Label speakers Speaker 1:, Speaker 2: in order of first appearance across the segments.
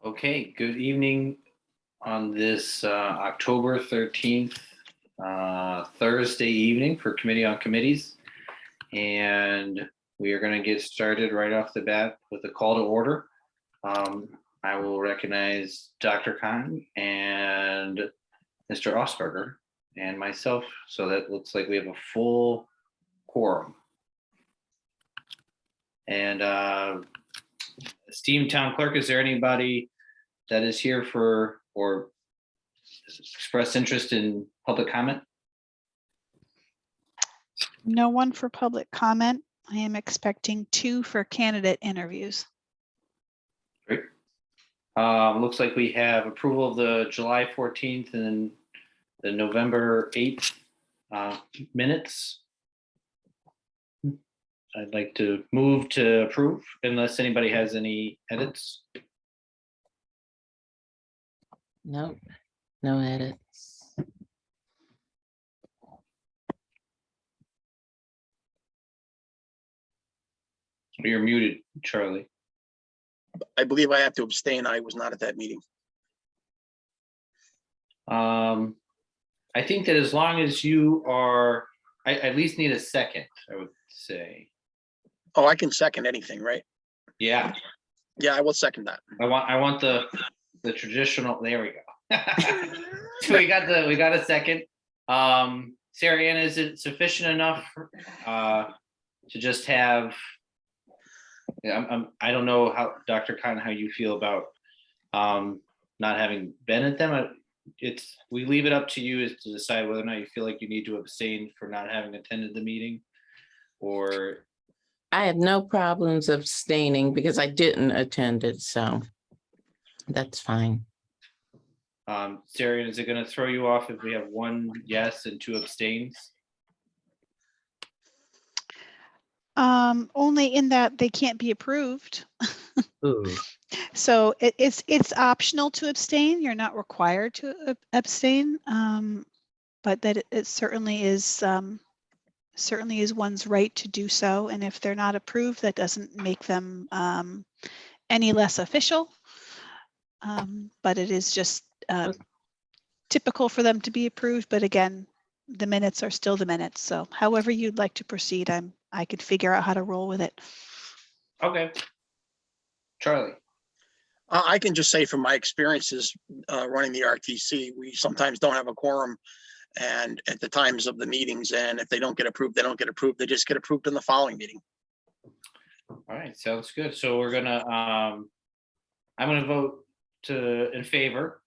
Speaker 1: Okay, good evening on this October 13th, Thursday evening for Committee on Committees. And we are going to get started right off the bat with a call to order. I will recognize Dr. Khan and Mr. Osberger and myself. So that looks like we have a full quorum. And esteemed town clerk, is there anybody that is here for or express interest in public comment?
Speaker 2: No one for public comment. I am expecting 2 for candidate interviews.
Speaker 1: Great. Looks like we have approval of the July 14th and the November 8th minutes. I'd like to move to approve unless anybody has any edits.
Speaker 3: Nope, no edits.
Speaker 1: You're muted, Charlie.
Speaker 4: I believe I have to abstain. I was not at that meeting.
Speaker 1: I think that as long as you are, I at least need a second, I would say.
Speaker 4: Oh, I can second anything, right?
Speaker 1: Yeah,
Speaker 4: Yeah, I will second that.
Speaker 1: I want the traditional, there we go. So we got a second. Sarah Ann, is it sufficient enough to just have, I don't know how, Dr. Khan, how you feel about not having been at them. We leave it up to you as to decide whether or not you feel like you need to abstain for not having attended the meeting, or
Speaker 3: I have no problems abstaining because I didn't attend it, so that's fine.
Speaker 1: Sarah Ann, is it going to throw you off if we have 1 yes and 2 abstains?
Speaker 2: Only in that they can't be approved.
Speaker 3: Ooh.
Speaker 2: So it's optional to abstain. You're not required to abstain, but that it certainly is one's right to do so. And if they're not approved, that doesn't make them any less official. But it is just typical for them to be approved. But again, the minutes are still the minutes. So however you'd like to proceed, I could figure out how to roll with it.
Speaker 1: Okay. Charlie.
Speaker 4: I can just say from my experiences running the RTC, we sometimes don't have a quorum and at the times of the meetings, and if they don't get approved, they don't get approved. They just get approved in the following meeting.
Speaker 1: All right, sounds good. So we're gonna, I'm gonna vote in favor,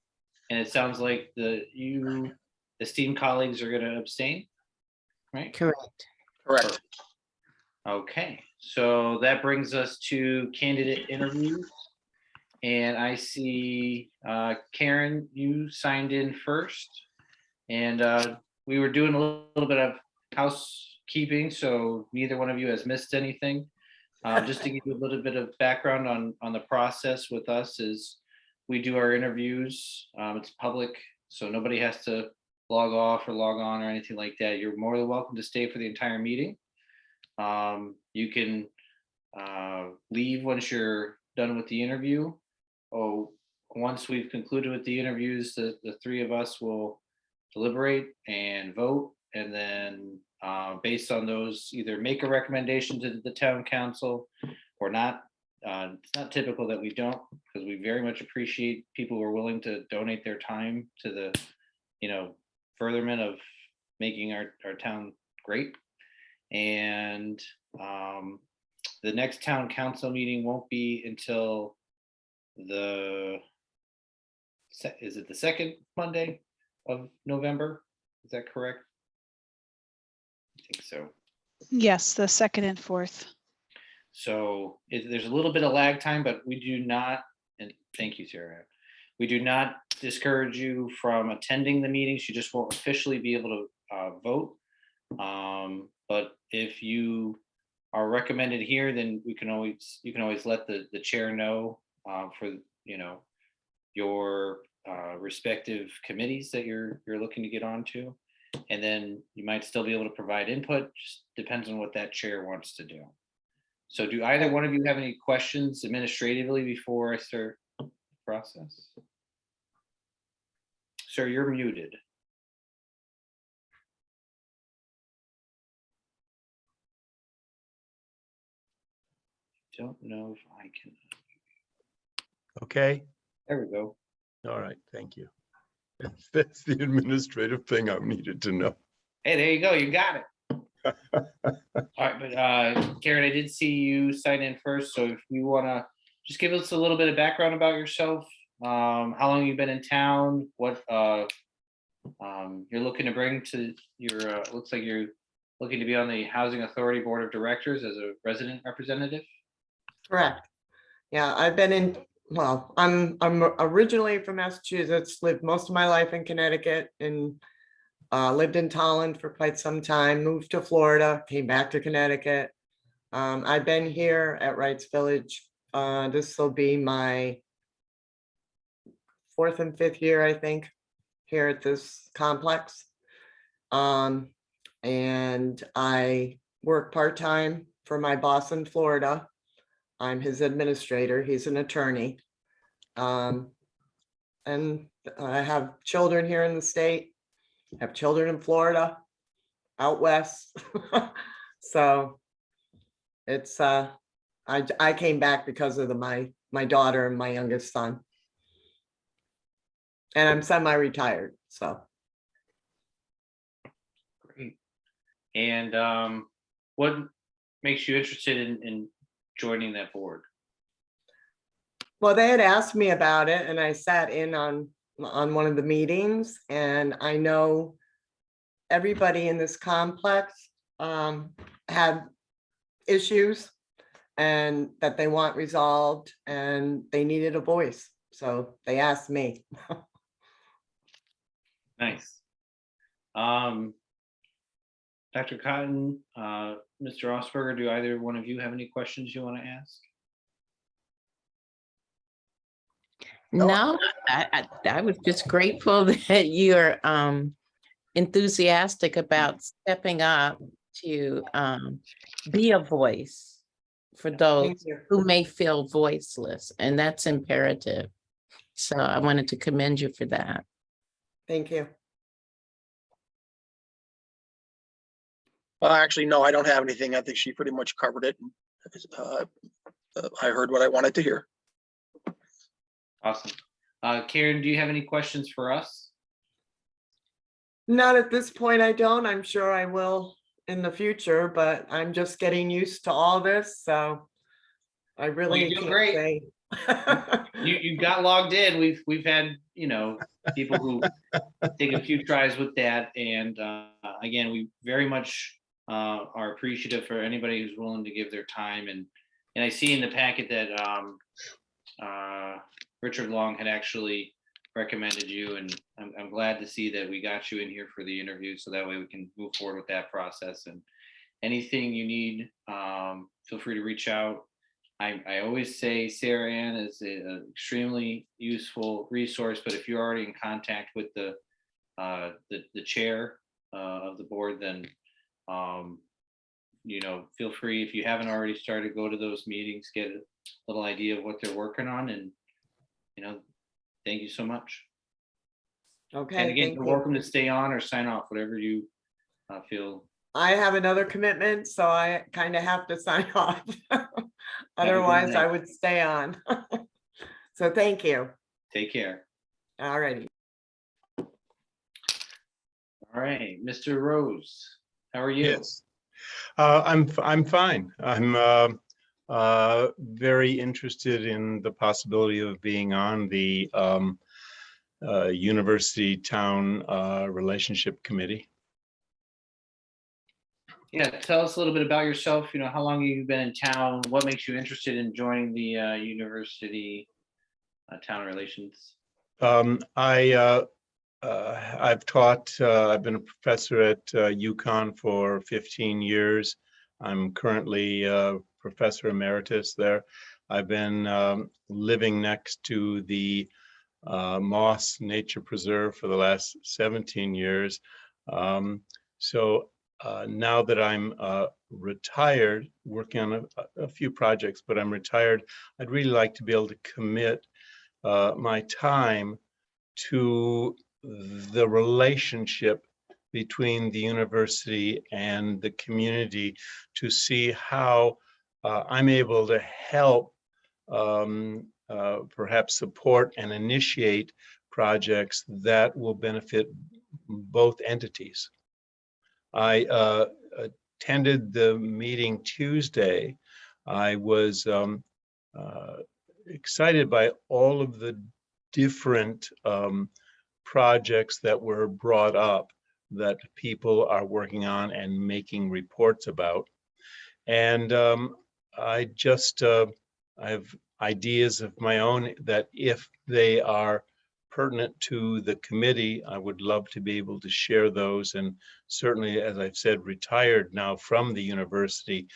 Speaker 1: and it sounds like you esteemed colleagues are gonna abstain, right?
Speaker 3: Correct.
Speaker 4: Correct.
Speaker 1: Okay, so that brings us to candidate interviews. And I see Karen, you signed in first. And we were doing a little bit of housekeeping, so neither one of you has missed anything. Just to give you a little bit of background on the process with us is we do our interviews. It's public, so nobody has to log off or log on or anything like that. You're more than welcome to stay for the entire meeting. You can leave once you're done with the interview. Once we've concluded with the interviews, the 3 of us will deliberate and vote, and then based on those, either make a recommendation to the town council or not. It's not typical that we don't, because we very much appreciate people who are willing to donate their time to the furtherment of making our town great. And the next town council meeting won't be until is it the second Monday of November? Is that correct? I think so.
Speaker 2: Yes, the 2nd and 4th.
Speaker 1: So there's a little bit of lag time, but we do not, and thank you, Sarah. We do not discourage you from attending the meetings. You just won't officially be able to vote. But if you are recommended here, then you can always let the chair know for your respective committees that you're looking to get onto, and then you might still be able to provide input. Just depends on what that chair wants to do. So do either one of you have any questions administratively before I start process. Sir, you're muted. Don't know if I can.
Speaker 5: Okay,
Speaker 1: There we go.
Speaker 5: all right, thank you. That's the administrative thing I needed to know.
Speaker 1: Hey, there you go. You got it. All right, but Karen, I did see you sign in first. So if you want to just give us a little bit of background about yourself, how long you've been in town, what you're looking to bring to your, looks like you're looking to be on the Housing Authority Board of Directors as a resident representative.
Speaker 6: Correct. Yeah, I've been in, well, I'm originally from Massachusetts, lived most of my life in Connecticut and lived in Tolland for quite some time, moved to Florida, came back to Connecticut. I've been here at Wrights Village. This will be my 4th and 5th year, I think, here at this complex. And I work part-time for my boss in Florida. I'm his administrator. He's an attorney. And I have children here in the state, have children in Florida, out west. So it's, I came back because of my daughter and my youngest son. And I'm semi-retired, so.
Speaker 1: Great. And what makes you interested in joining that board?
Speaker 6: Well, they had asked me about it and I sat in on one of the meetings, and I know everybody in this complex had issues and that they want resolved and they needed a voice. So they asked me.
Speaker 1: Nice. Dr. Cotton, Mr. Osberger, do either one of you have any questions you want to ask?
Speaker 3: No, I was just grateful that you're enthusiastic about stepping up to be a voice for those
Speaker 6: Thank you.
Speaker 3: who may feel voiceless, and that's imperative. So I wanted to commend you for that.
Speaker 6: Thank you.
Speaker 4: Well, actually, no, I don't have anything. I think she pretty much covered it. I heard what I wanted to hear.
Speaker 1: Awesome. Karen, do you have any questions for us?
Speaker 6: Not at this point, I don't. I'm sure I will in the future, but I'm just getting used to all this, so I really
Speaker 1: you're
Speaker 6: can't
Speaker 1: great.
Speaker 6: say.
Speaker 1: You got logged in. We've had, people who take a few tries with that, and again, we very much are appreciative for anybody who's willing to give their time. And I see in the packet that Richard Long had actually recommended you, and I'm glad to see that we got you in here for the interview, so that way we can move forward with that process. And anything you need, feel free to reach out. I always say Sarah Ann is an extremely useful resource, but if you're already in contact with the chair of the board, then feel free, if you haven't already started, go to those meetings, get a little idea of what they're working on, and thank you so much.
Speaker 6: Okay,
Speaker 1: And again,
Speaker 6: thank
Speaker 1: you're
Speaker 6: you.
Speaker 1: welcome to stay on or sign off, whatever you feel.
Speaker 6: I have another commitment, so I kind of have to sign off. Otherwise, I
Speaker 1: night.
Speaker 6: would stay on. So thank you.
Speaker 1: Take care.
Speaker 6: All righty.
Speaker 1: All right, Mr. Rose, how are you?
Speaker 5: Yes, I'm fine. I'm very interested in the possibility of being on the University Town Relationship Committee.
Speaker 1: Yeah, tell us a little bit about yourself. How long have you been in town? What makes you interested in joining the University Town Relations?
Speaker 5: I've taught, I've been a professor at UConn for 15 years. I'm currently professor emeritus there. I've been living next to the Moss Nature Preserve for the last 17 years. So now that I'm retired, working on a few projects, but I'm retired, I'd really like to be able to commit my time to the relationship between the university and the community to see how I'm able to help perhaps support and initiate projects that will benefit both entities. I attended the meeting Tuesday. I was excited by all of the different projects that were brought up that people are working on and making reports about. And I just, I have ideas of my own that if they are pertinent to the committee, I would love to be able to share those. And certainly, as I've said, retired now from the university,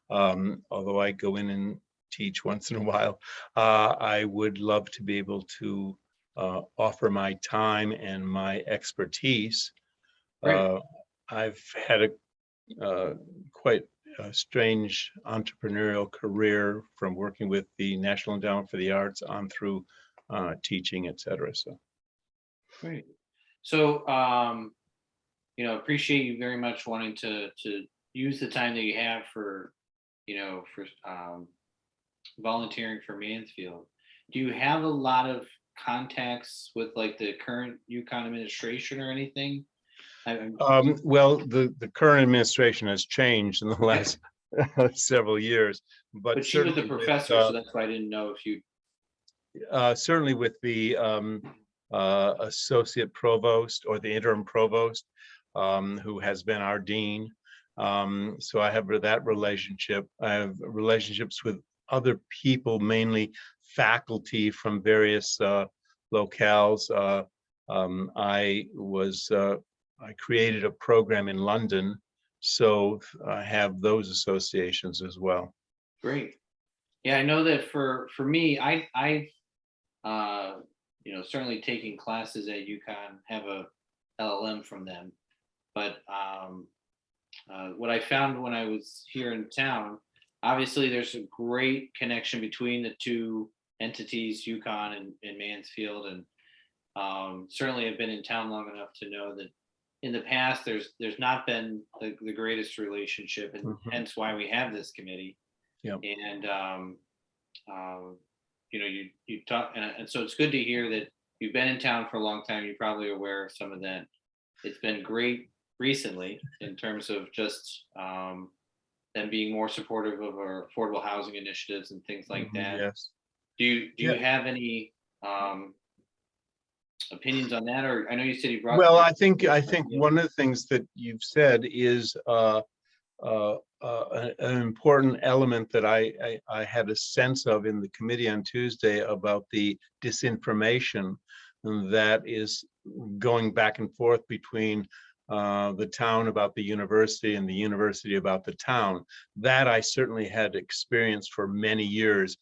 Speaker 5: although I go in and teach once in a while, I would love to be able to offer my time and my expertise.
Speaker 1: Great.
Speaker 5: I've had a quite a strange entrepreneurial career from working with the National Endowment for the Arts on through teaching, et cetera. So
Speaker 1: Great. So, appreciate you very much wanting to use the time that you have for, volunteering for Mansfield. Do you have a lot of contacts with like the current UConn administration or anything?
Speaker 5: well, the current administration has changed in the last several years,
Speaker 1: but she was a
Speaker 5: certainly
Speaker 1: professor, so that's why I didn't know if you.
Speaker 5: certainly with the associate provost or the interim provost, who has been our dean. So I have that relationship. I have relationships with other people, mainly faculty from various locales. I created a program in London, so I have those associations as well.
Speaker 1: Great. Yeah, I know that for me, I've certainly taking classes at UConn, have a LLM from them, but what I found when I was here in town, obviously there's a great connection between the two entities, UConn and Mansfield, and certainly I've been in town long enough to know that in the past there's not been the greatest relationship, and hence why we have this committee.
Speaker 5: Yeah.
Speaker 1: And you talk, and so it's good to hear that you've been in town for a long time. You're probably aware of some of that. It's been great recently in terms of just them being more supportive of our affordable housing initiatives and things like that.
Speaker 5: Yes.
Speaker 1: Do you have any opinions on that? Or I know you said you brought.
Speaker 5: Well, I think one of the things that you've said is an important element that I had a sense of in the committee on Tuesday about the disinformation that is going back and forth between the town about the university and the university about the town. That I certainly had experienced for many years,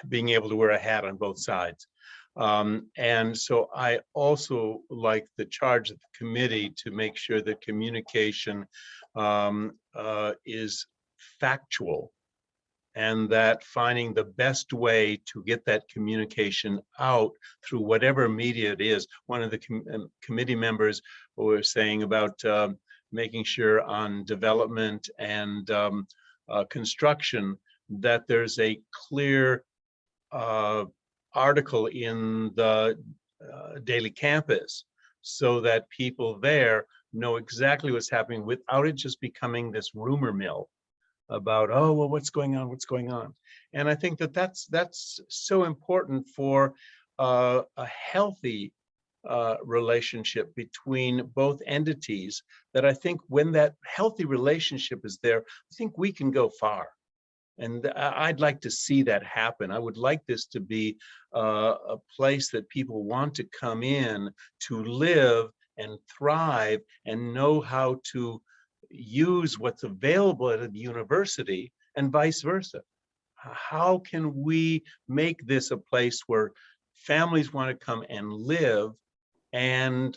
Speaker 5: being able to wear a hat on both sides. And so I also like the charge of the committee to make sure that communication is factual, and that finding the best way to get that communication out through whatever media it is. One of the committee members were saying about making sure on development and construction that there's a clear article in the Daily Campus so that people there know exactly what's happening without it just becoming this rumor mill about, oh, well, what's going on. And I think that that's so important for a healthy relationship between both entities, that I think when that healthy relationship is there, I think we can go far. And I'd like to see that happen. I would like this to be a place that people want to come in to live and thrive and know how to use what's available at the university and vice versa. How can we make this a place where families want to come and live and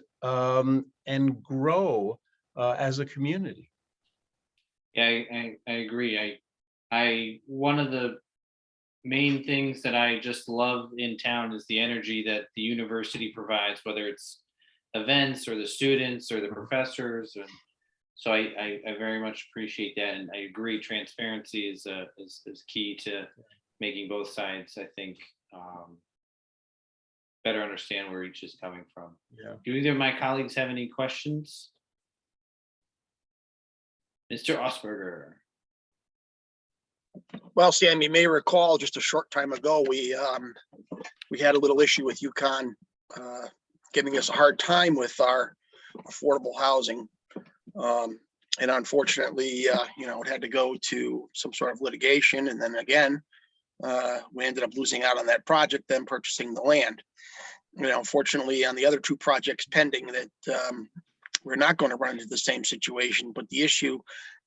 Speaker 5: grow as a community?
Speaker 1: Yeah, I agree. One of the main things that I just love in town is the energy that the university provides, whether it's events or the students or the professors. And so I very much appreciate that. And I agree, transparency is key to making both sides, I think, better understand where each is coming from.
Speaker 5: Yeah.
Speaker 1: Do either of my colleagues have any questions? Mr. Osberger.
Speaker 4: Well, Sam, you may recall just a short time ago, we had a little issue with UConn giving us a hard time with our affordable housing. And unfortunately, it had to go to some sort of litigation. And then again, we ended up losing out on that project, then purchasing the land. Fortunately, on the other two projects pending, that we're not going to run into the same situation. But the issue,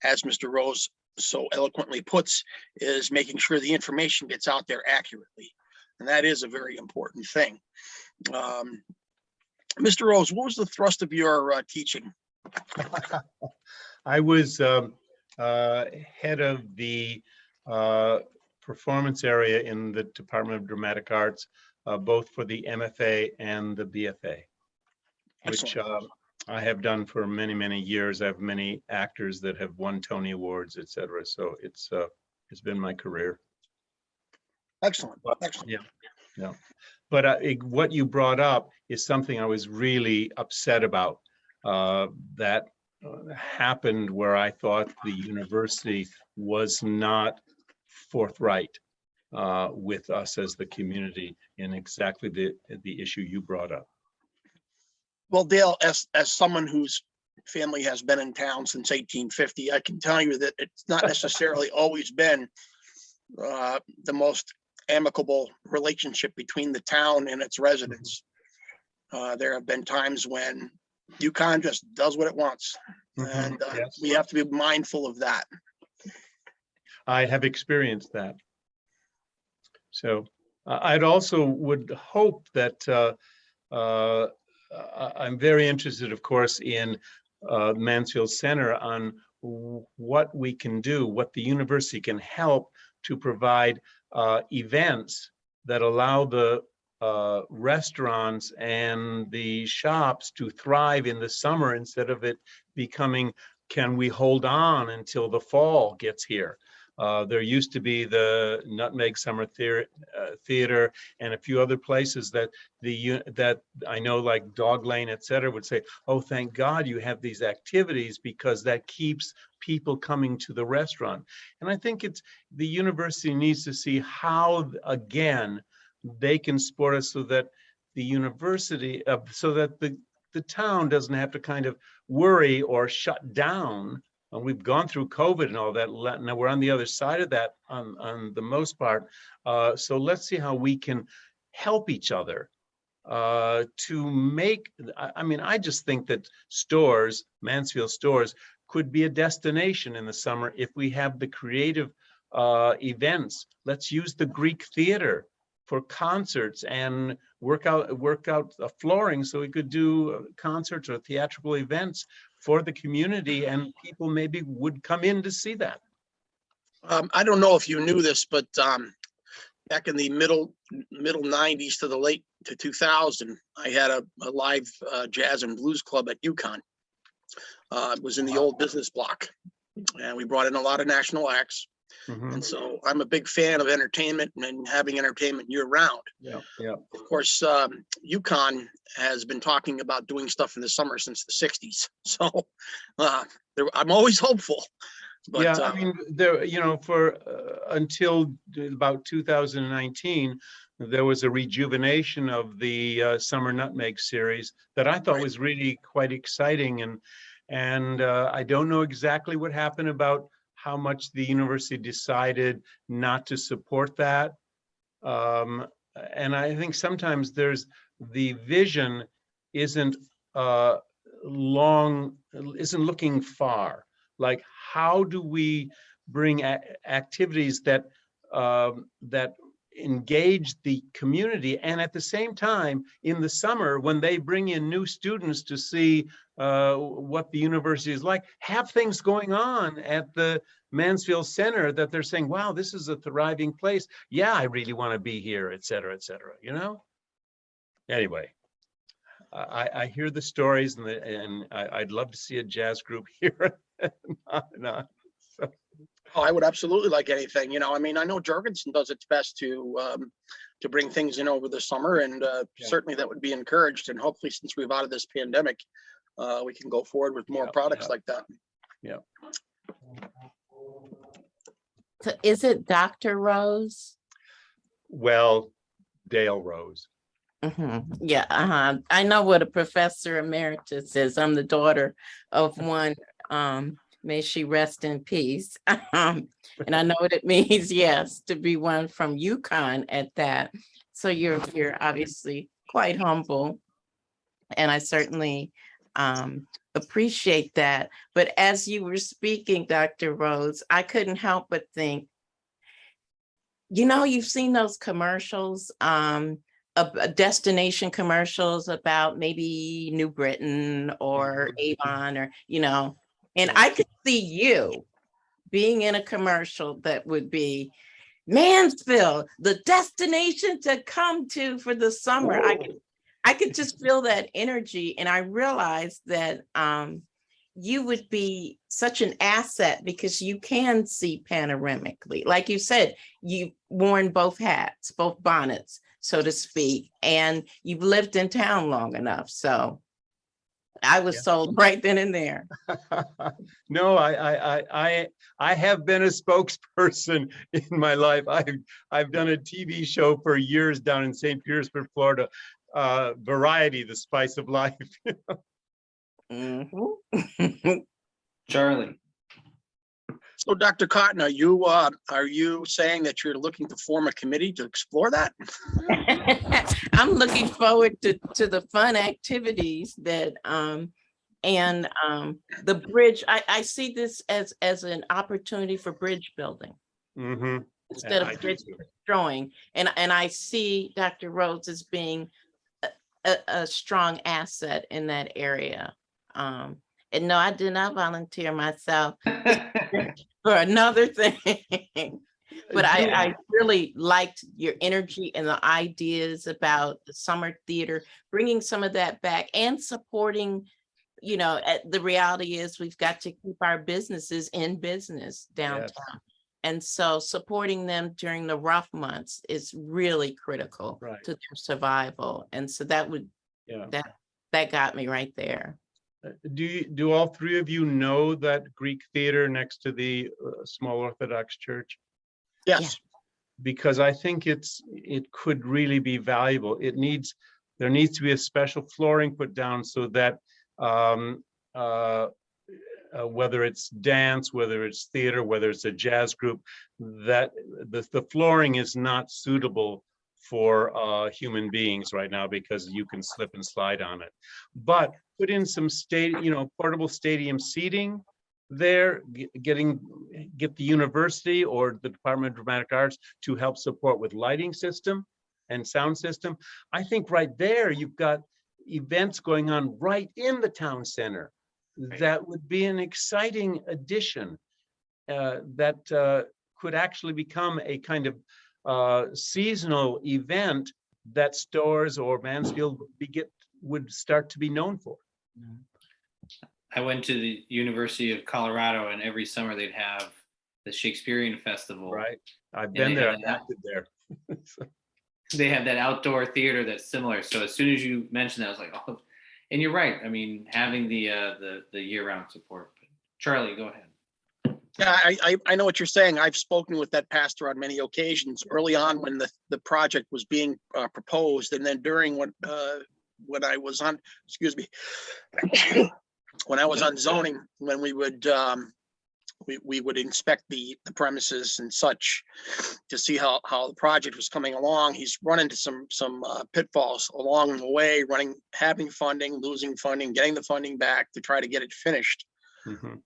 Speaker 4: as Mr. Rose so eloquently puts, is making sure the information gets out there accurately. And that is a very important thing. Mr. Rose, what was the thrust of your teaching?
Speaker 5: I was head of the performance area in the Department of Dramatic Arts, both for the MFA and the BFA, which I have done for many, many years. I have many actors that have won Tony Awards, etc. So it's been my career.
Speaker 4: Excellent. Excellent.
Speaker 5: Yeah. But what you brought up is something I was really upset about. That happened where I thought the university was not forthright with us as the community in exactly the issue you brought up.
Speaker 4: Well, Dale, as someone whose family has been in town since 1850, I can tell you that it's not necessarily always been the most amicable relationship between the town and its residents. There have been times when UConn just does what it wants, and
Speaker 5: Yes.
Speaker 4: we have to be mindful of that.
Speaker 5: I have experienced that. So I'd also would hope that I'm very interested, of course, in Mansfield Center on what we can do, what the university can help to provide events that allow the restaurants and the shops to thrive in the summer instead of it becoming, can we hold on until the fall gets here? There used to be the Nutmeg Summer Theater and a few other places that that I know, like Dog Lane, et cetera, would say, oh, thank God you have these activities because that keeps people coming to the restaurant. And I think the university needs to see how, again, they can support us so that the university, so that the town doesn't have to kind of worry or shut down. And we've gone through COVID and all that. Now we're on the other side of that on the most part. So let's see how we can help each other to make, I mean, I just think that stores, Mansfield stores, could be a destination in the summer if we have the creative events. Let's use the Greek theater for concerts and work out flooring so we could do concerts or theatrical events for the community, and people maybe would come in to see that.
Speaker 4: I don't know if you knew this, but back in the middle 90s to the late to 2000, I had a live jazz and blues club at UConn. It was in the old business block, and we brought in a lot of national acts.
Speaker 5: Mm-hmm.
Speaker 4: And so I'm a big fan of entertainment and having entertainment year round.
Speaker 5: Yeah.
Speaker 4: Of course, UConn has been talking about doing stuff in the summer since the 60s. So I'm always hopeful. But,
Speaker 5: yeah, I mean, there, for until about 2019, there was a rejuvenation of the Summer Nutmeg series that I thought was really quite exciting. And I don't know exactly what happened about how much the university decided not to support that. And I think sometimes there's the vision isn't looking far. Like, how do we bring activities that that engage the community, and at the same time in the summer when they bring in new students to see what the university is like, have things going on at the Mansfield Center that they're saying, wow, this is a thriving place. Yeah, I really want to be here, et cetera, you know? Anyway, I hear the stories, and I'd love to see a jazz group here. So.
Speaker 4: Oh, I would absolutely like anything, you know, I mean, I know Jorgensen does its best to bring things in over the summer, and certainly that would be encouraged. And hopefully, since we've out of this pandemic, we can go forward with more products like that.
Speaker 5: Yeah.
Speaker 3: So is it Dr. Rose?
Speaker 5: Well, Dale Rose.
Speaker 3: Yeah, I know what a professor emeritus is. I'm the daughter of one. May she rest in peace. And I know what it means, yes, to be one from UConn at that. So you're obviously quite humble, and I certainly appreciate that. But as you were speaking, Dr. Rose, I couldn't help but think, you know, you've seen those commercials, destination commercials about maybe New Britain or Avon, or, you know, and I could see you being in a commercial that would be Mansfield, the destination to come to for the summer. I could just feel that energy, and I realized that you would be such an asset because you can see panoramically. Like you said, you've worn both hats, both bonnets, so to speak, and you've lived in town long enough. So I was sold right then and there.
Speaker 5: No, I have been a spokesperson in my life. I've done a TV show for years down in St. Petersburg, Florida. Variety, the spice of life.
Speaker 1: Charlie.
Speaker 4: So, Dr. Cotton, are you saying that you're looking to form a committee to explore that?
Speaker 3: I'm looking forward to the fun activities that and the bridge. I see this as an opportunity for bridge building instead of bridge destroying. And I see Dr. Rhodes as being a strong asset in that area. And no, I did not volunteer myself for another thing. But I really liked your energy and the ideas about the summer theater, bringing some of that back and supporting, you know, the reality is we've got to keep our businesses in business downtown. Yes. And so supporting them during the rough months is really critical to their survival. And so that would, that got me right there.
Speaker 5: Do all three of you know that Greek theater next to the small Orthodox church?
Speaker 4: Yes.
Speaker 3: Yeah.
Speaker 5: Because I think it could really be valuable. There needs to be a special flooring put down so that whether it's dance, whether it's theater, whether it's a jazz group, that the flooring is not suitable for human beings right now because you can slip and slide on it. But put in some portable stadium seating there, get the university or the Department of Dramatic Arts to help support with lighting system and sound system. I think right there you've got events going on right in the town center. That would be an exciting addition that could actually become a kind of seasonal event that Storrs or Mansfield would start to be known for.
Speaker 1: I went to the University of Colorado, and every summer they'd have the Shakespearean Festival.
Speaker 5: Right. I've been there. I've acted there.
Speaker 1: They have that outdoor theater that's similar. So as soon as you mentioned that, I was like, oh, and you're right. I mean, having the year-round support. But Charlie, go ahead.
Speaker 4: Yeah, I know what you're saying. I've spoken with that pastor on many occasions early on when the project was being proposed, and then during when I was on, when I was on zoning, when we would inspect the premises and such to see how the project was coming along. He's run into some pitfalls along the way, having funding, losing funding, getting the funding back to try to get it finished.
Speaker 5: Mhm.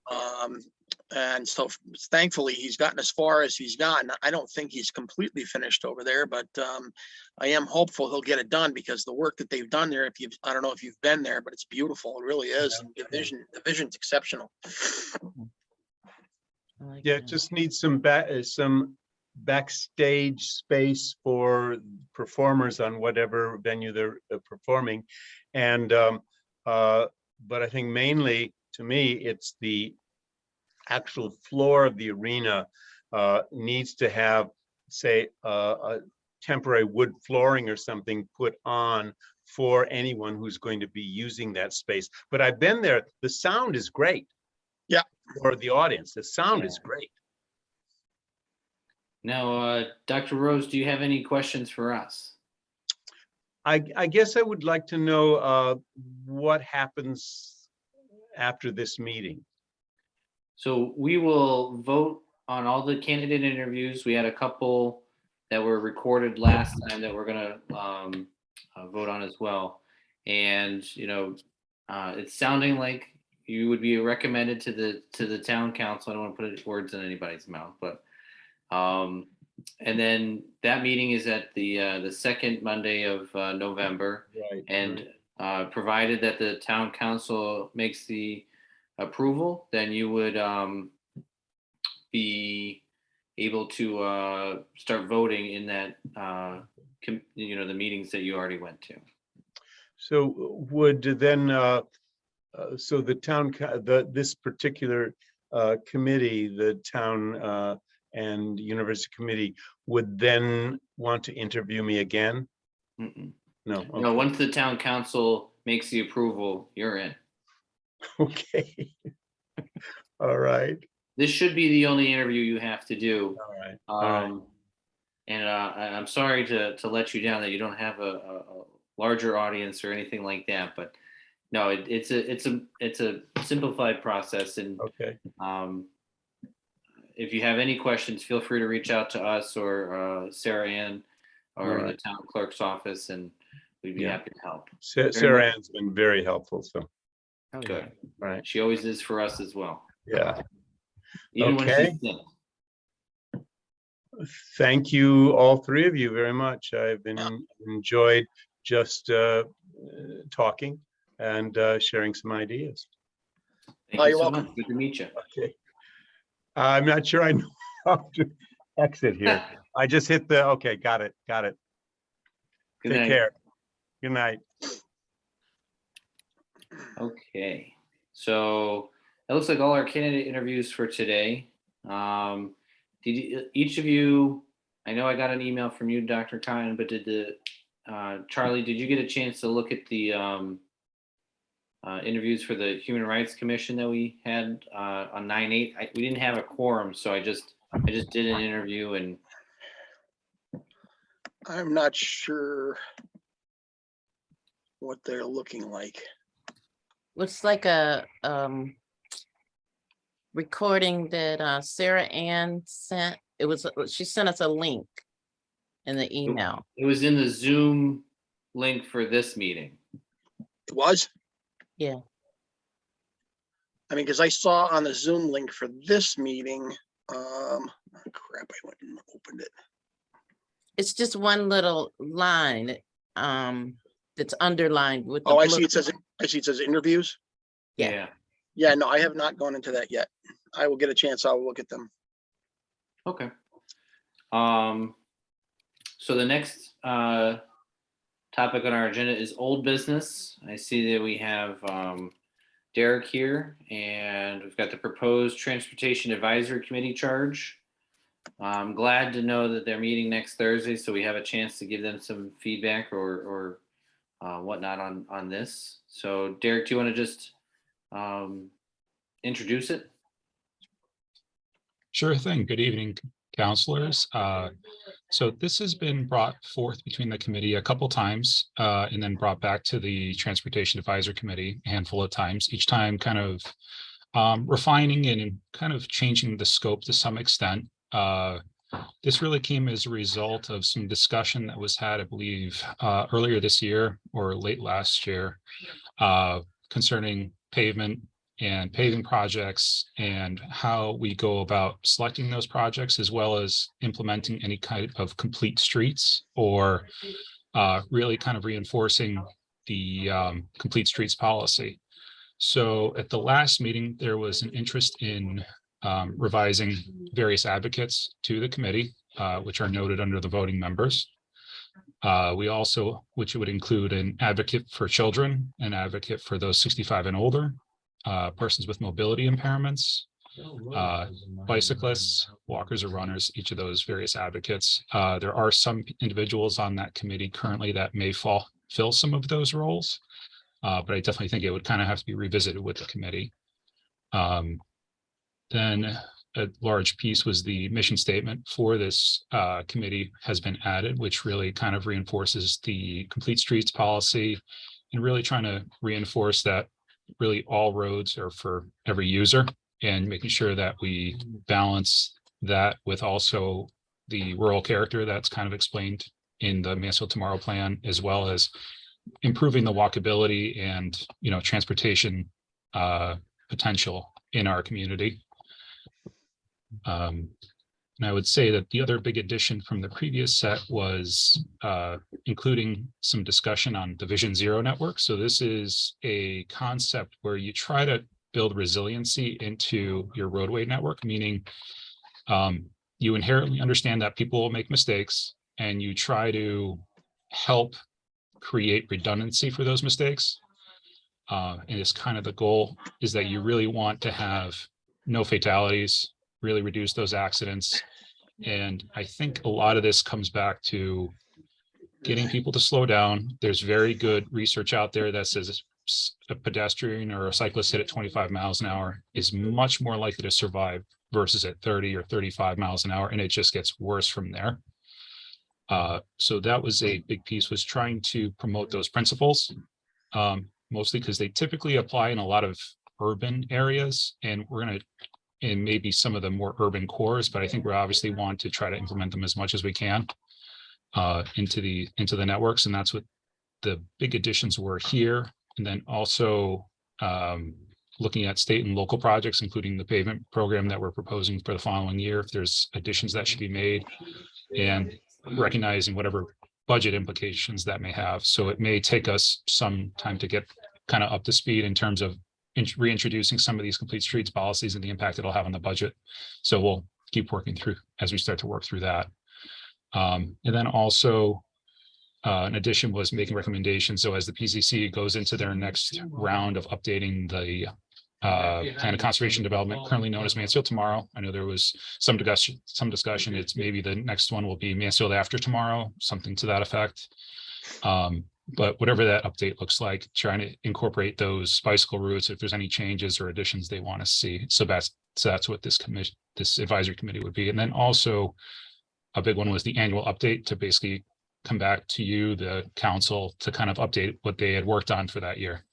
Speaker 4: And so thankfully he's gotten as far as he's gotten. I don't think he's completely finished over there, but I am hopeful he'll get it done because the work that they've done there, I don't know if you've been there, but it's beautiful. It really is. And the vision's exceptional.
Speaker 3: I like
Speaker 5: Yeah,
Speaker 3: that.
Speaker 5: it just needs some backstage space for performers on whatever venue they're performing. And but I think mainly to me, it's the actual floor of the arena needs to have, say, a temporary wood flooring or something put on for anyone who's going to be using that space. But I've been there. The sound is great.
Speaker 4: Yeah.
Speaker 5: For the audience, the sound is great.
Speaker 1: Now, Dr. Rose, do you have any questions for us?
Speaker 5: I guess I would like to know what happens after this meeting.
Speaker 1: So we will vote on all the candidate interviews. We had a couple that were recorded last time that we're gonna vote on as well. And, it's sounding like you would be recommended to the town council. I don't want to put words in anybody's mouth, but and then that meeting is at the second Monday of November.
Speaker 5: Right.
Speaker 1: And provided that the town council makes the approval, then you would be able to start voting in that the meetings that you already went to.
Speaker 5: So would then so the town this particular committee, the town and university committee, would then want to interview me again?
Speaker 1: Mm-mm.
Speaker 5: No.
Speaker 1: No,
Speaker 5: Okay.
Speaker 1: once the town council makes the approval, you're in.
Speaker 5: Okay. All right.
Speaker 1: This should be the only interview you have to do.
Speaker 5: All right. All right.
Speaker 1: And I'm sorry to let you down that you don't have a larger audience or anything like that, but no, it's a simplified process. And
Speaker 5: Okay.
Speaker 1: if you have any questions, feel free to reach out to us or Sarah Ann or the town clerk's office, and we'd be happy to help.
Speaker 5: Sarah Ann's been very helpful. So
Speaker 3: Oh, yeah.
Speaker 1: Good.
Speaker 5: right.
Speaker 1: She always is for us as well.
Speaker 5: Yeah.
Speaker 1: Even when
Speaker 5: Okay.
Speaker 1: she's sick.
Speaker 5: Thank you, all three of you, very much. I've been enjoyed just talking and sharing some ideas.
Speaker 1: Thank you
Speaker 4: You're
Speaker 1: so
Speaker 4: welcome.
Speaker 1: much. Good to meet you.
Speaker 5: Okay. I'm not sure I know how to exit here. I just hit the, okay, got it.
Speaker 1: Good
Speaker 5: Take
Speaker 1: night.
Speaker 5: care. Good night.
Speaker 1: Okay, so it looks like all our candidate interviews for today. Each of you, I know I got an email from you, Dr. Kine, but Charlie, did you get a chance to look at the interviews for the Human Rights Commission that we had on 9/8? We didn't have a quorum, so I just did an interview, and
Speaker 4: I'm not sure what they're looking like.
Speaker 3: Looks like a recording that Sarah Ann sent. She sent us a link in the email.
Speaker 1: it was in the Zoom link for this meeting.
Speaker 4: It was?
Speaker 3: Yeah.
Speaker 4: I mean, because I saw on the Zoom link for this meeting, crap, I went and opened it.
Speaker 3: It's just one little line that's underlined with the
Speaker 4: Oh, I
Speaker 3: blue.
Speaker 4: see it says interviews.
Speaker 3: Yeah.
Speaker 4: Yeah, no, I have not gone into that yet. I will get a chance. I'll look at them.
Speaker 1: Okay. So the next topic on our agenda is old business. I see that we have Derek here, and we've got the proposed Transportation Advisory Committee charge. I'm glad to know that they're meeting next Thursday, so we have a chance to give them some feedback or whatnot on this. So Derek, do you want to just introduce it?
Speaker 7: Sure thing. Good evening, counselors. So this has been brought forth between the committee a couple times and then brought back to the Transportation Advisory Committee a handful of times, each time kind of refining and kind of changing the scope to some extent. This really came as a result of some discussion that was had, I believe, earlier this year or late last year concerning pavement and paving projects and how we go about selecting those projects, as well as implementing any kind of complete streets, or really kind of reinforcing the complete streets policy. So at the last meeting, there was an interest in revising various advocates to the committee, which are noted under the voting members. We also, which would include an advocate for children, an advocate for those 65 and older, persons with mobility impairments, bicyclists, walkers or runners, each of those various advocates. There are some individuals on that committee currently that may fill some of those roles, but I definitely think it would kind of have to be revisited with the committee. Then a large piece was the mission statement for this committee has been added, which really kind of reinforces the complete streets policy and really trying to reinforce that really all roads are for every user, and making sure that we balance that with also the rural character that's kind of explained in the Mansfield Tomorrow plan, as well as improving the walkability and, you know, transportation potential in our community. And I would say that the other big addition from the previous set was including some discussion on the Vision Zero network. So this is a concept where you try to build resiliency into your roadway network, meaning you inherently understand that people will make mistakes, and you try to help create redundancy for those mistakes. And it's kind of the goal is that you really want to have no fatalities, really reduce those accidents. And I think a lot of this comes back to getting people to slow down. There's very good research out there that says a pedestrian or a cyclist hit at 25 miles an hour is much more likely to survive versus at 30 or 35 miles an hour. And it just gets worse from there. So that was a big piece, was trying to promote those principles, mostly because they typically apply in a lot of urban areas, and we're going to, in maybe some of the more urban cores, but I think we obviously want to try to implement them as much as we can into the networks. And that's what the big additions were here. And then also looking at state and local projects, including the pavement program that we're proposing for the following year, if there's additions that should be made, and recognizing whatever budget implications that may have. So it may take us some time to get kind of up to speed in terms of reintroducing some of these complete streets policies and the impact it'll have on the budget. So we'll keep working through as we start to work through that. And then also an addition was making recommendations. So as the PCC goes into their next round of updating the plan of conservation development, currently known as Mansfield Tomorrow. I know there was some discussion. It's maybe the next one will be Mansfield After Tomorrow, something to that effect. But whatever that update looks like, trying to incorporate those bicycle routes if there's any changes or additions they want to see. So that's what this advisory committee would be. And then also a big one was the annual update, to basically come back to you, the council, to kind of update what they had worked on for that year.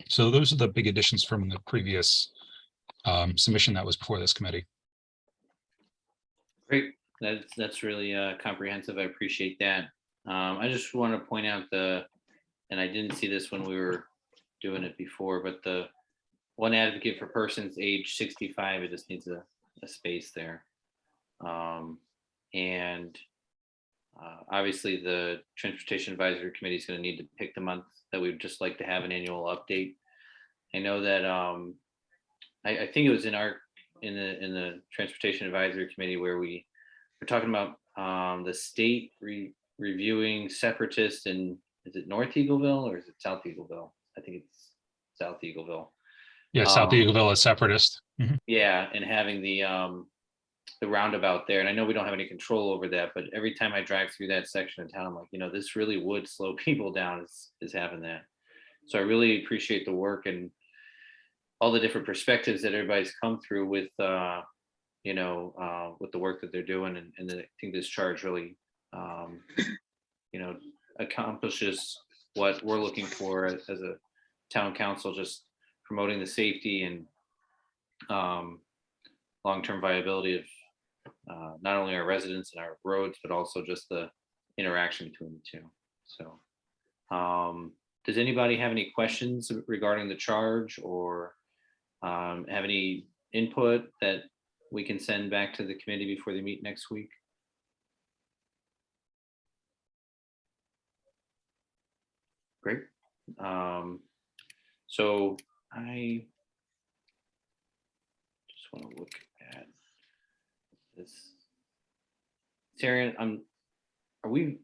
Speaker 7: So those are the big additions from the previous submission that was before this committee.
Speaker 1: Great, that's really comprehensive. I appreciate that. I just want to point out and I didn't see this when we were doing it before, but the one advocate for persons age 65, it just needs a space there. And obviously the Transportation Advisory Committee is going to need to pick the month that we'd just like to have an annual update. I know that I think it was in the Transportation Advisory Committee where we were talking about the state reviewing separatists in, is it North Eagleville or is it South Eagleville? I think it's South Eagleville.
Speaker 7: Yeah, South Eagleville is separatist. Mm-hmm.
Speaker 1: Yeah, and having the roundabout there, and I know we don't have any control over that, but every time I drive through that section of town, I'm like, this really would slow people down, is having that. So I really appreciate the work and all the different perspectives that everybody's come through with with the work that they're doing, and I think this charge really accomplishes what we're looking for as a town council, just promoting the safety and long-term viability of not only our residents and our roads, but also just the interaction between the two. So does anybody have any questions regarding the charge or have any input that we can send back to the committee before they meet next week? Great. So I just want to look at this. Sarah, are we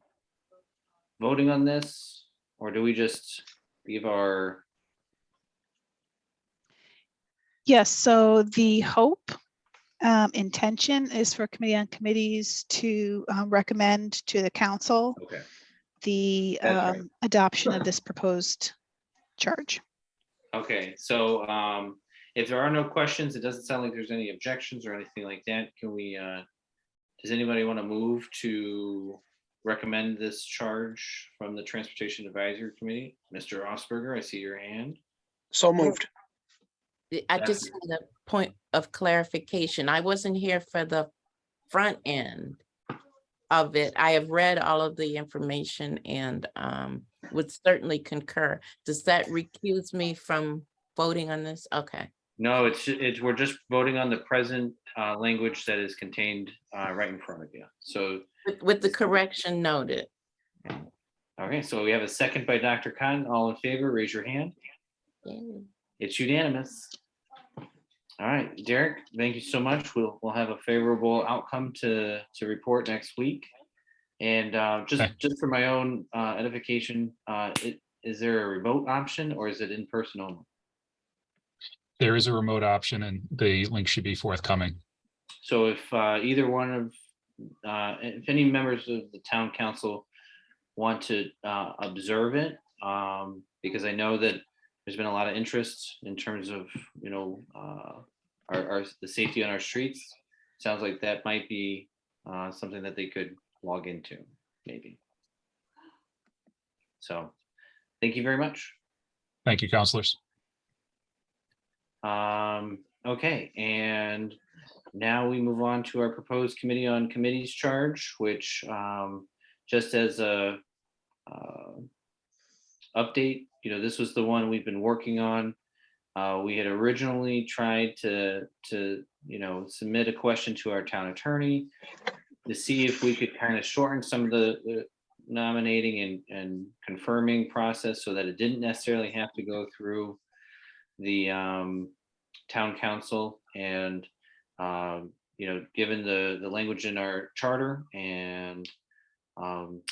Speaker 1: voting on this, or do we just give our?
Speaker 2: Yes, so the hope intention is for Committee on Committees to recommend to the council
Speaker 1: Okay.
Speaker 2: the
Speaker 1: That's right.
Speaker 2: adoption of this proposed charge.
Speaker 1: Okay, so if there are no questions, it doesn't sound like there's any objections or anything like that. Can we, does anybody want to move to recommend this charge from the Transportation Advisory Committee? Mr. Osberger, I see your hand.
Speaker 4: So moved.
Speaker 3: I just had a point of clarification. I wasn't here for the front end of it. I have read all of the information and would certainly concur. Does that recuse me from voting on this? Okay.
Speaker 1: No, we're just voting on the present language that is contained right in front of you. So,
Speaker 3: With the correction noted.
Speaker 1: okay, so we have a second by Dr. Khan. All in favor, raise your hand. It's unanimous. All right, Derek, thank you so much. We'll have a favorable outcome to report next week. And just for my own edification, is there a remote option or is it in person only?
Speaker 7: There is a remote option and the link should be forthcoming.
Speaker 1: So if either one of, if any members of the town council want to observe it, because I know that there's been a lot of interest in terms of, you know, the safety on our streets. Sounds like that might be something that they could log into, maybe. So, thank you very much.
Speaker 7: Thank you, councilors.
Speaker 1: Okay, and now we move on to our proposed Committee on Committees charge, which just as a update, you know, this was the one we've been working on. We had originally tried to you know, submit a question to our town attorney to see if we could kind of shorten some of the nominating and confirming process so that it didn't necessarily have to go through the town council. And you know, given the language in our charter and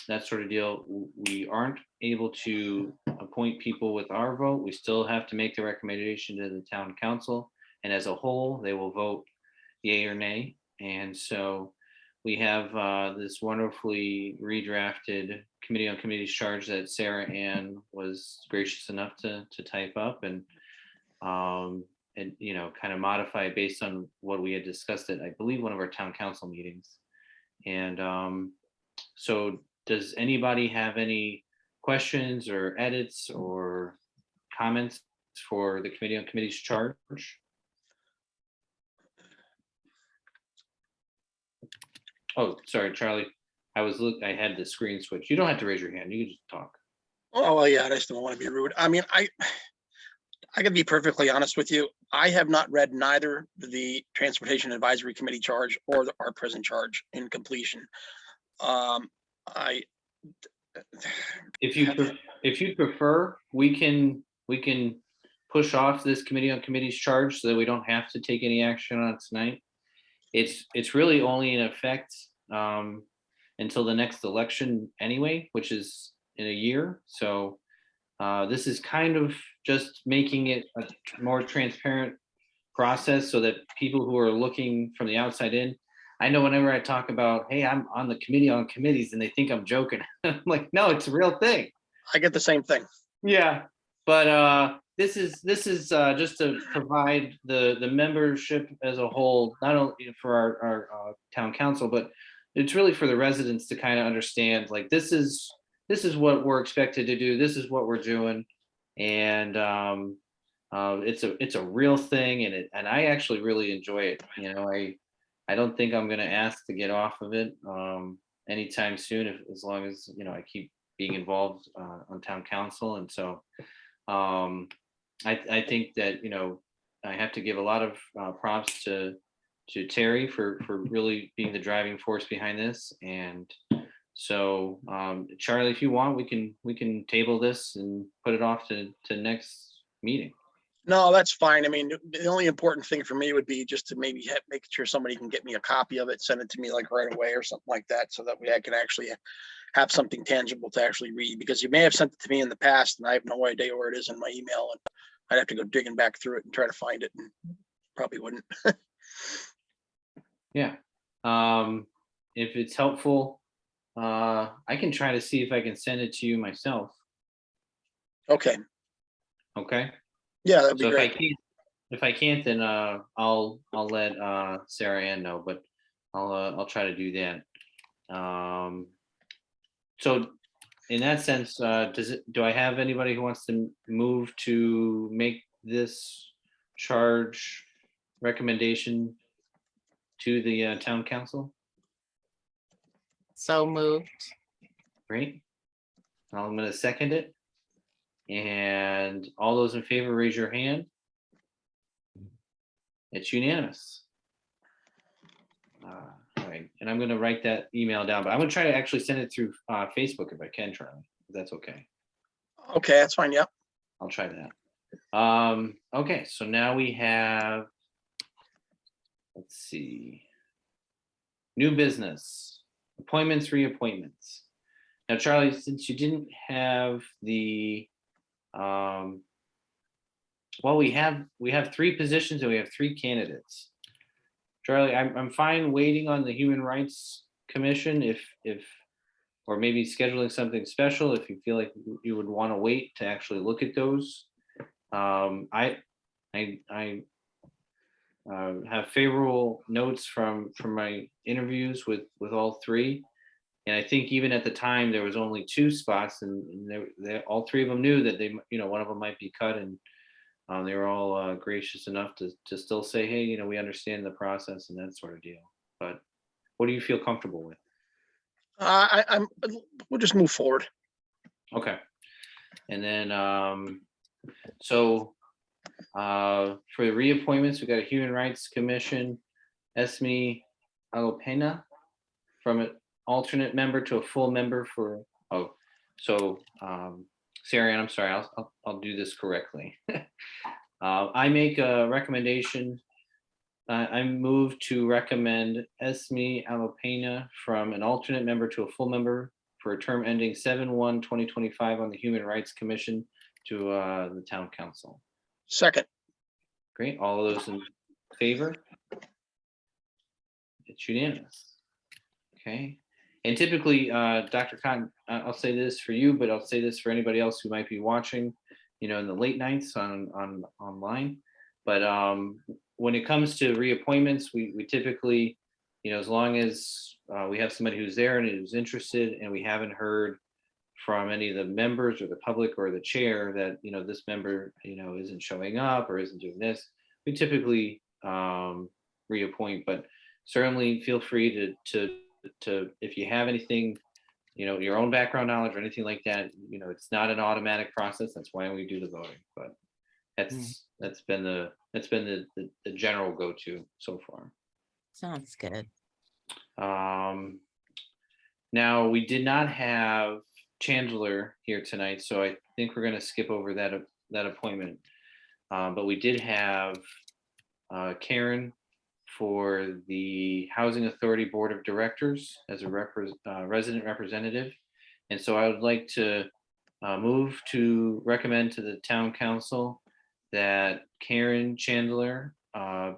Speaker 1: that sort of deal, we aren't able to appoint people with our vote. We still have to make the recommendation to the town council, and as a whole, they will vote yay or nay. And so we have this wonderfully redrafted Committee on Committees charge that Sarah Ann was gracious enough to type up and you know, kind of modify it based on what we had discussed at, I believe, one of our town council meetings. And so does anybody have any questions or edits or comments for the Committee on Committees charge? Oh, sorry, Charlie. I had the screen switch. You don't have to raise your hand. You can just talk.
Speaker 4: Oh, well, yeah, I just don't want to be rude. I mean, I can be perfectly honest with you. I have not read neither the Transportation Advisory Committee charge or our present charge in completion.
Speaker 1: If you prefer, we can push off this Committee on Committees charge so that we don't have to take any action on it tonight. It's really only in effect until the next election anyway, which is in a year. So this is kind of just making it a more transparent process so that people who are looking from the outside in, I know whenever I talk about, hey, I'm on the Committee on Committees and they think I'm joking. I'm like, no, it's a real thing.
Speaker 4: I get the same thing.
Speaker 1: Yeah, but this is just to provide the membership as a whole, not only for our town council, but it's really for the residents to kind of understand, like, this is what we're expected to do. This is what we're doing. And it's a real thing, and I actually really enjoy it. You know, I don't think I'm gonna ask to get off of it anytime soon, as long as, you know, I keep being involved on town council. And so I think that, you know, have to give a lot of props to Terry for really being the driving force behind this. And so, Charlie, if you want, we can table this and put it off to next meeting.
Speaker 4: No, that's fine. I mean, the only important thing for me would be just to maybe make sure somebody can get me a copy of it, send it to me like right away or something like that, so that way I can actually have something tangible to actually read, because you may have sent it to me in the past and I have no idea where it is in my email, and I'd have to go digging back through it and try to find it, and probably wouldn't.
Speaker 1: Yeah. If it's helpful, I can try to see if I can send it to you myself.
Speaker 4: Okay,
Speaker 1: Okay.
Speaker 4: yeah, that'd be
Speaker 1: So
Speaker 4: great.
Speaker 1: if I can't, then I'll let Sarah Ann know, but I'll try to do that. So in that sense, do I have anybody who wants to move to make this charge recommendation to the town council?
Speaker 3: So moved.
Speaker 1: Great. I'm going to second it. And all those in favor, raise your hand. It's unanimous. All right, and I'm going to write that email down, but I'm going to try to actually send it through Facebook if I can, Charlie. If that's okay.
Speaker 4: Okay, that's fine. Yep.
Speaker 1: I'll try that. Okay, so now we have, let's see, new business, appointments, reappointments. Now, Charlie, since you didn't have the, well, we have 3 positions and we have 3 candidates. Charlie, I'm fine waiting on the Human Rights Commission if or maybe scheduling something special if you feel like you would want to wait to actually look at those. I have favorable notes from my interviews with all 3, and I think even at the time there was only 2 spots, and all 3 of them knew that they, one of them might be cut, and they were all gracious enough to still say, hey, we understand the process and that sort of deal. But what do you feel comfortable with?
Speaker 4: We'll just move forward.
Speaker 1: Okay. And then, so for the reappointments, we got a Human Rights Commission, Esme Alopena, from an alternate member to a full member for, Sarah Ann, I'm sorry, I'll do this correctly. I make a recommendation. I move to recommend Esme Alopena from an alternate member to a full member for a term ending 7/1/2025 on the Human Rights Commission to the Town Council.
Speaker 4: Second.
Speaker 1: Great. All of those in favor? It's unanimous. Okay. And typically, Dr. Cotton, I'll say this for you, but I'll say this for anybody else who might be watching, in the late nights on online. But when it comes to reappointments, we typically, as long as we have somebody who's there and who's interested, and we haven't heard from any of the members or the public or the chair that, this member, isn't showing up or isn't doing this, we typically reappoint. But certainly feel free to if you have anything, your own background knowledge or anything like that, it's not an automatic process. That's why we do the voting. But that's been the general go-to so far.
Speaker 3: Sounds good.
Speaker 1: Now we did not have Chandler here tonight, so I think we're going to skip over that appointment. But we did have Karen for the Housing Authority Board of Directors as a resident representative. And so I would like to move to recommend to the Town Council that Karen Chandler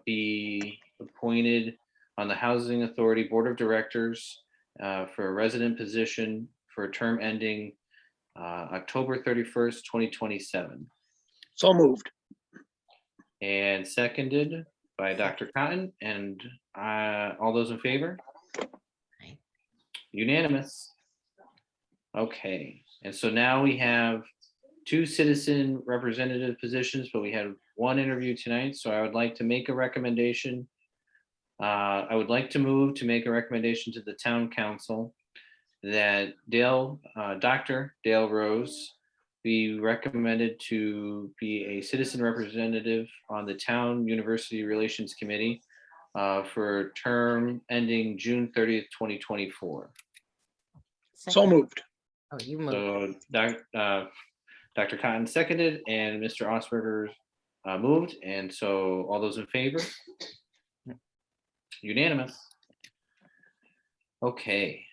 Speaker 1: be appointed on the Housing Authority Board of Directors for a resident position for a term ending October 31st, 2027.
Speaker 4: So moved.
Speaker 1: And seconded by Dr. Cotton, and all those in favor?
Speaker 3: Aye.
Speaker 1: Unanimous. Okay, and so now we have 2 citizen representative positions, but we had 1 interview tonight, so I would like to make a recommendation. I would like to move to make a recommendation to the Town Council that Dr. Dale Rose be recommended to be a citizen representative on the Town University Relations Committee for a term ending June 30th, 2024.
Speaker 4: So
Speaker 3: Second.
Speaker 4: moved.
Speaker 3: Oh, you moved.
Speaker 1: So Dr. Cotton seconded and Mr. Osberger moved. And so all those in favor? Unanimous. Okay,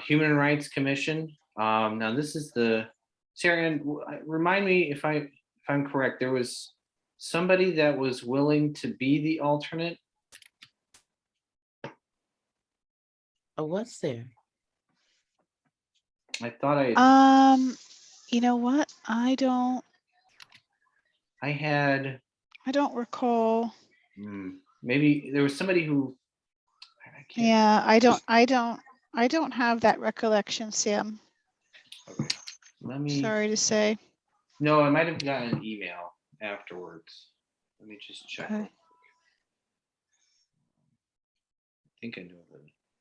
Speaker 1: Human Rights Commission. Now this is the, Sarah, remind me if I'm correct, there was somebody that was willing to be the alternate.
Speaker 3: Oh, what's there?
Speaker 1: I thought I
Speaker 2: You know what? I don't recall.
Speaker 1: maybe there was somebody who, I can't.
Speaker 2: Yeah, I don't have that recollection, Sam.
Speaker 1: Okay. Let me,
Speaker 2: Sorry to say.
Speaker 1: no, I might have gotten an email afterwards. Let me just check.
Speaker 2: Okay.
Speaker 1: I think I know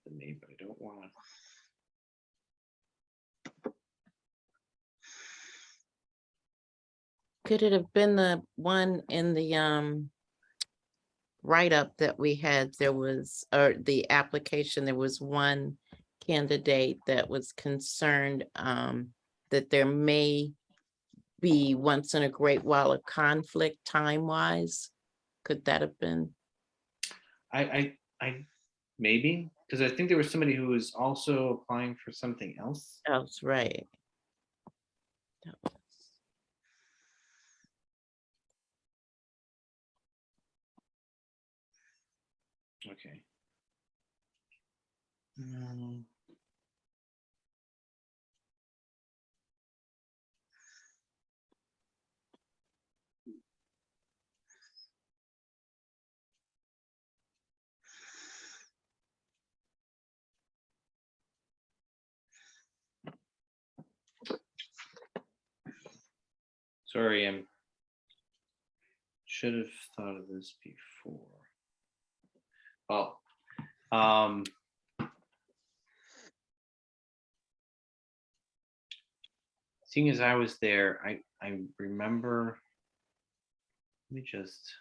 Speaker 1: the name, but I don't want to.
Speaker 3: Could it have been the one in the write-up that we had? There was, or the application, there was one candidate that was concerned that there may be once in a great while a conflict time-wise. Could that have been?
Speaker 1: I maybe, because I think there was somebody who was also applying for something else.
Speaker 3: That's right.
Speaker 1: Okay. Sorry, I should have thought of this before. Oh, seeing as I was there, I remember. Let me just.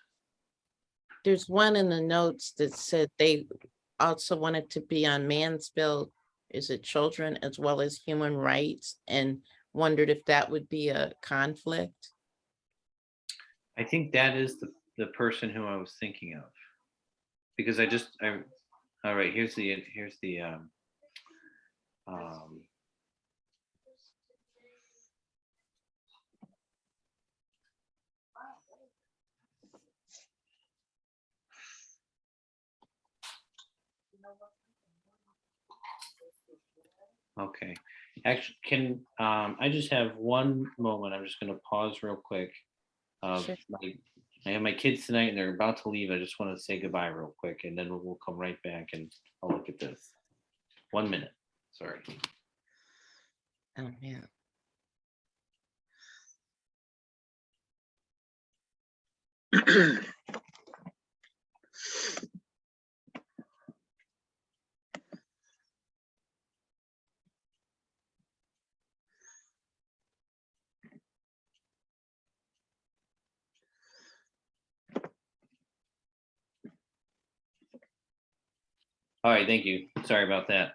Speaker 3: There's one in the notes that said they also wanted to be on Mansfield, is it children as well as human rights, and wondered if that would be a conflict.
Speaker 1: I think that is the person who I was thinking of, because all right, here's the okay. Actually, can I just have one moment? I'm just going to pause real quick.
Speaker 3: Sure.
Speaker 1: I have my kids tonight and they're about to leave. I just want to say goodbye real quick and then we'll come right back and I'll look at this. 1 minute. Sorry.
Speaker 3: Oh, yeah.
Speaker 1: All right, thank you. Sorry about that.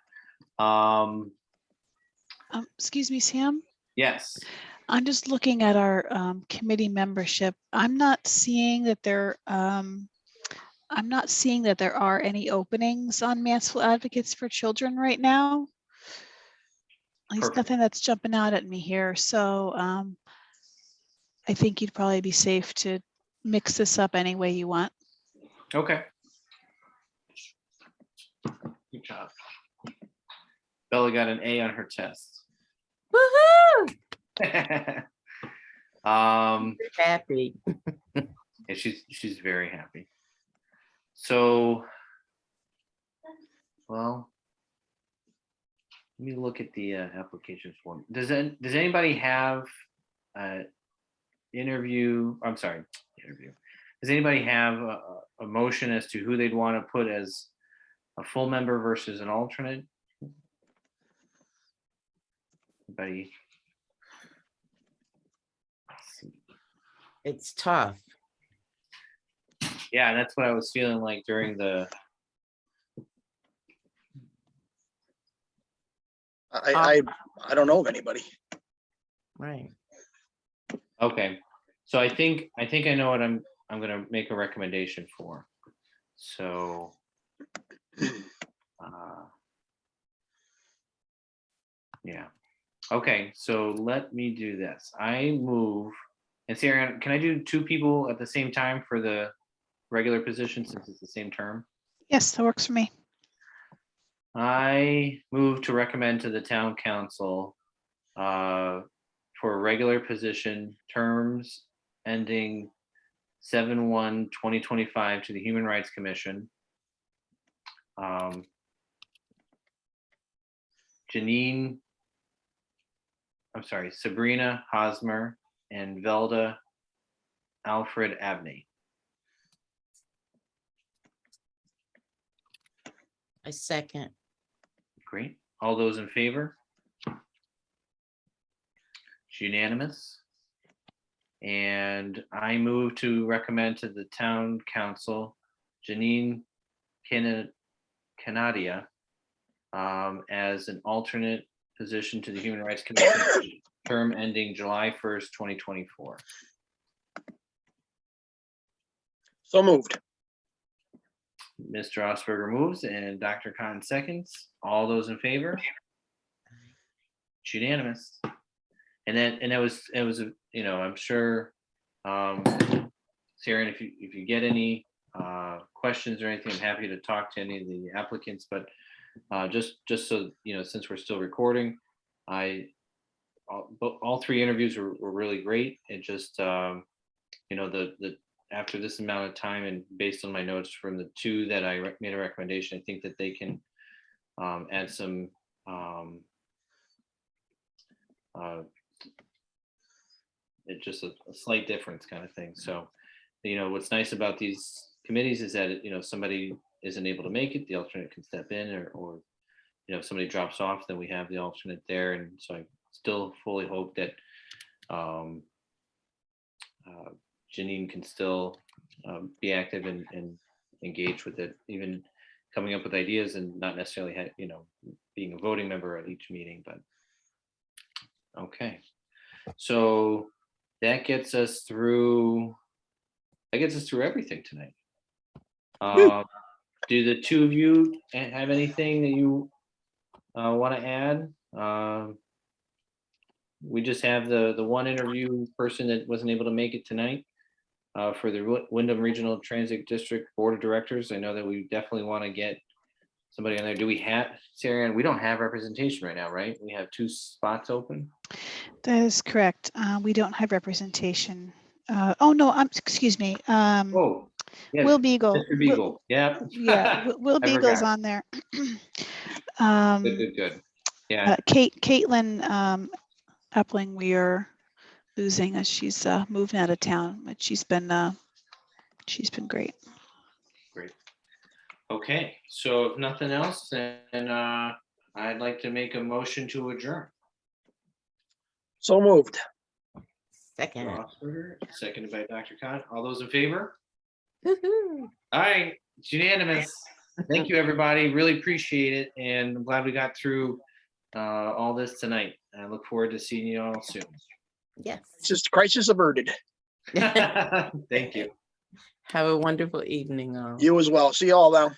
Speaker 2: Excuse me, Sam.
Speaker 1: Yes.
Speaker 2: I'm just looking at our committee membership. I'm not seeing that there are any openings on Mansfield Advocates for Children right now. At least
Speaker 1: Perfect.
Speaker 2: nothing that's jumping out at me here. So I think you'd probably be safe to mix this up any way you want.
Speaker 1: Okay. Good job. Bella got an A on her test.
Speaker 3: Woohoo! Happy.
Speaker 1: Yeah, she's very happy. So, well, let me look at the application form. Does anybody have interview? I'm sorry, interview. Does anybody have a motion as to who they'd want to put as a full member versus an alternate? Anybody?
Speaker 3: It's tough.
Speaker 1: Yeah, that's what I was feeling like during the,
Speaker 4: I don't know of anybody.
Speaker 3: Right.
Speaker 1: okay. So I think I know what I'm gonna make a recommendation for. So yeah. Okay, so let me do this. I move, and Sarah, can I do 2 people at the same time for the regular position since it's the same term?
Speaker 2: Yes, that works for me.
Speaker 1: I move to recommend to the town council for a regular position terms ending 7/1/2025 to the Human Rights Commission. Sabrina Hosmer and Velda Alfred Abney.
Speaker 3: I second.
Speaker 1: Great. All those in favor? It's unanimous. And I move to recommend to the town council, Janine Canadia, as an alternate position to the Human Rights Commission, term ending July 1st, 2024.
Speaker 4: So moved.
Speaker 1: Mr. Osberger moves and Dr. Khan seconds. All those in favor? It's unanimous. And it was, I'm sure, Sarah, if you get any questions or anything, I'm happy to talk to any of the applicants, but just so, since we're still recording, all 3 interviews were really great. It just, after this amount of time and based on my notes from the 2 that I made a recommendation, I think that they can add some it's just a slight difference kind of thing. So, what's nice about these committees is that, if somebody isn't able to make it, the alternate can step in, or if somebody drops off, then we have the alternate there. And so I still fully hope that Janine can still be active and engage with it, even coming up with ideas and not necessarily being a voting member at each meeting. But okay, so that gets us through everything tonight. Do the 2 of you have anything that you want to add? We just have the 1 interview person that wasn't able to make it tonight for the Wyndham Regional Transit District Board of Directors. I know that we definitely want to get somebody on there. Do we have, Sarah? We don't have representation right now, right? We have 2 spots open.
Speaker 2: That is correct. We don't have representation. Oh, no, excuse me.
Speaker 1: Oh, yeah,
Speaker 2: Will Beagle.
Speaker 1: Mr. Beagle. Yeah.
Speaker 2: Yeah, Will
Speaker 1: I
Speaker 2: Beagle's
Speaker 1: forgot.
Speaker 2: on there.
Speaker 1: Good. Yeah.
Speaker 2: Caitlin Epling, we are losing as she's moving out of town, but she's been great.
Speaker 1: Great. Okay, so if nothing else, then I'd like to make a motion to adjourn.
Speaker 4: So moved.
Speaker 3: Second.
Speaker 1: Osberger, seconded by Dr. Khan. All those in favor?
Speaker 3: Woo-hoo.
Speaker 1: All right, it's unanimous. Thank you, everybody. Really appreciate it, and I'm glad we got through all this tonight. I look forward to seeing you all soon.
Speaker 3: Yes.
Speaker 4: Just crisis averted.
Speaker 1: Thank you.
Speaker 3: Have a wonderful evening. All.
Speaker 4: You as well. See you all now.